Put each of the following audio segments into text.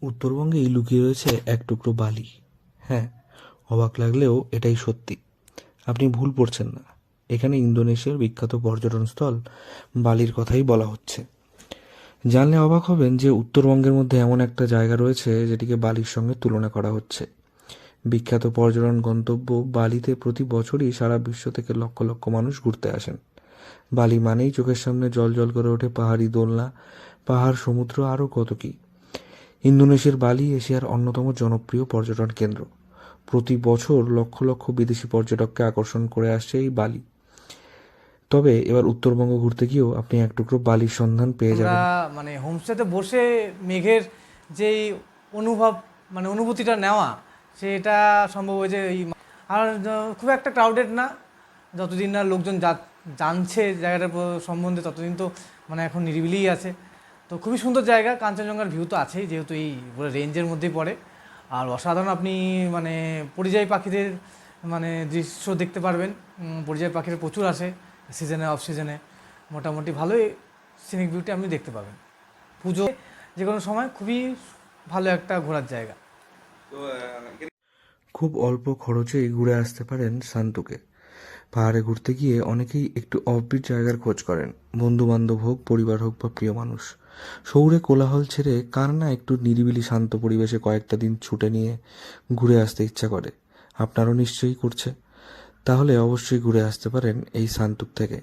উত্তরবঙ্গেই লুকিয়ে রয়েছে এক টুকরো বালি। হ্যাঁ, অবাক লাগলেও এটাই সত্যি। আপনি ভুল পড়ছেন না। এখানে ইন্দোনেশিয়ার বিখ্যাত পর্যটনস্থল বালির কথাই বলা হচ্ছে। জানলে অবাক হবেন যে উত্তরবঙ্গের মধ্যে এমন একটা জায়গা রয়েছে যেটিকে বালির সঙ্গে তুলনা করা হচ্ছে। বিখ্যাত পর্যটন গন্তব্য বালিতে প্রতি বছরই সারা বিশ্ব থেকে লক্ষ লক্ষ মানুষ ঘুরতে আসেন। বালি মানেই চোখের সামনে জল জল করে ওঠে পাহাড়ি দোলনা, পাহাড়, সমুদ্র, আরও কত কী। ইন্দোনেশিয়ার বালি এশিয়ার অন্যতম জনপ্রিয় পর্যটন কেন্দ্র। প্রতি বছর লক্ষ লক্ষ বিদেশি পর্যটককে আকর্ষণ করে আসছে এই বালি। তবে এবার উত্তরবঙ্গ ঘুরতে গিয়েও আপনি এক টুকরো বালির সন্ধান পেয়ে আমরা যাবেন। মানে হোমস্টেতে বসে মেঘের যেই অনুভব মানে অনুভূতিটা নেওয়া সেটা সম্ভব হয়েছে এই আর খুব একটা ক্রাউডেড না। যতদিন না লোকজন জানছে জায়গাটার সম্বন্ধে ততদিন তো মানে এখন নিরিবিলিই আছে। তো খুবই সুন্দর জায়গা, কাঞ্চনজঙ্ঘার ভিউ তো আছেই যেহেতু এই পুরো রেঞ্জের মধ্যেই পড়ে। আর অসাধারণ আপনি মানে পরিযায়ী পাখিদের মানে দৃশ্য দেখতে পারবেন। পরিযায়ী পাখিরা প্রচুর আসে সিজনে অফ সিজনে। মোটামুটি ভালোই সিনিক বিউটি আপনি দেখতে পাবেন। পুজো যে কোনো সময় খুবই ভালো একটা ঘোরার জায়গা। খুব অল্প খরচেই ঘুরে আসতে পারেন শান্তুকে। পাহাড়ে ঘুরতে গিয়ে অনেকেই একটু অফবিট জায়গার খোঁজ করেন। বন্ধু বান্ধব হোক, পরিবার হোক বা প্রিয় মানুষ। শহুরে কোলাহল ছেড়ে কার না একটু নিরিবিলি শান্ত পরিবেশে কয়েকটা দিন ছুটে নিয়ে ঘুরে আসতে ইচ্ছা করে। আপনারও নিশ্চয়ই করছে। তাহলে অবশ্যই ঘুরে আসতে পারেন এই শান্তুক থেকে।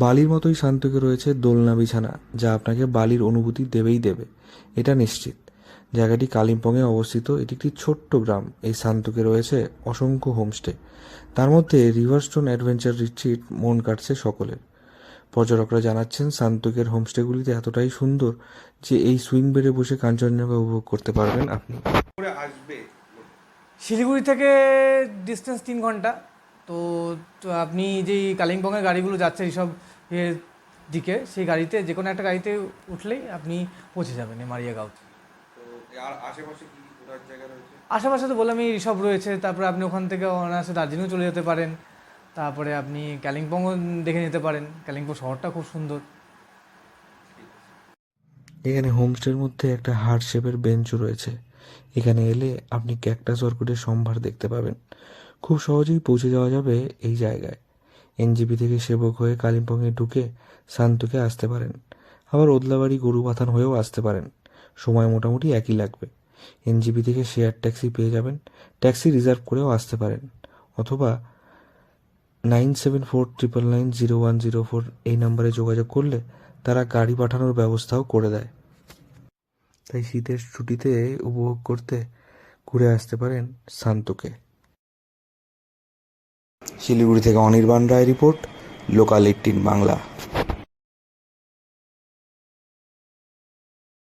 বালির মতোই শান্তুকে রয়েছে দোলনা বিছানা, যা আপনাকে বালির অনুভূতি দেবেই দেবে, এটা নিশ্চিত। জায়গাটি কালিম্পংয়ে অবস্থিত। এটি একটি ছোট্ট গ্রাম। এই শান্তুকে রয়েছে অসংখ্য হোমস্টে। তার মধ্যে রিভারস্টোন অ্যাডভেঞ্চার রিট্রিট মন কাটছে সকলের। পর্যটকরা জানাচ্ছেন শান্তুকের হোমস্টেগুলিতে এতটাই সুন্দর যে এই সুইং বেডে বসে কাঞ্চনজঙ্ঘা উপভোগ করতে পারবেন আপনি। শিলিগুড়ি থেকে ডিস্টেন্স 3 ঘন্টা। তো তো আপনি যেই কালিম্পংয়ের গাড়িগুলো যাচ্ছে এইসব এর দিকে, সেই গাড়িতে যে কোনো একটা গাড়িতে উঠলেই আপনি পৌঁছে যাবেন মারিয়াগাঁওতে। আশেপাশে তো বললাম এই রিসর্ট রয়েছে, তারপরে আপনি ওখান থেকে অনায়াসে দার্জিলিংও চলে যেতে পারেন। তারপরে আপনি কালিম্পংও দেখে নিতে পারেন, কালিম্পং শহরটা খুব সুন্দর। এখানে হোমস্টের মধ্যে একটা হার্ট শেপের বেঞ্চও রয়েছে। এখানে এলে আপনি ক্যাকটাস অর্কিডের সম্ভার দেখতে পাবেন। খুব সহজেই পৌঁছে যাওয়া যাবে এই জায়গায়। এনজেপি থেকে সেবক হয়ে কালিম্পংয়ে ঢুকে শান্তুকে আসতে পারেন। আবার ওদলাবাড়ি গরুবাথান হয়েও আসতে পারেন। সময় মোটামুটি একই লাগবে। এনজেপি থেকে শেয়ার ট্যাক্সি পেয়ে যাবেন। ট্যাক্সি রিজার্ভ করেও আসতে পারেন, অথবা 9749990104 এই নাম্বারে যোগাযোগ করলে তারা গাড়ি পাঠানোর ব্যবস্থাও করে দেয়। তাই শীতের ছুটিতে উপভোগ করতে ঘুরে আসতে পারেন শান্তুকে। শিলিগুড়ি থেকে অনির্বাণ রায় রিপোর্ট, লোকাল 18 বাংলা।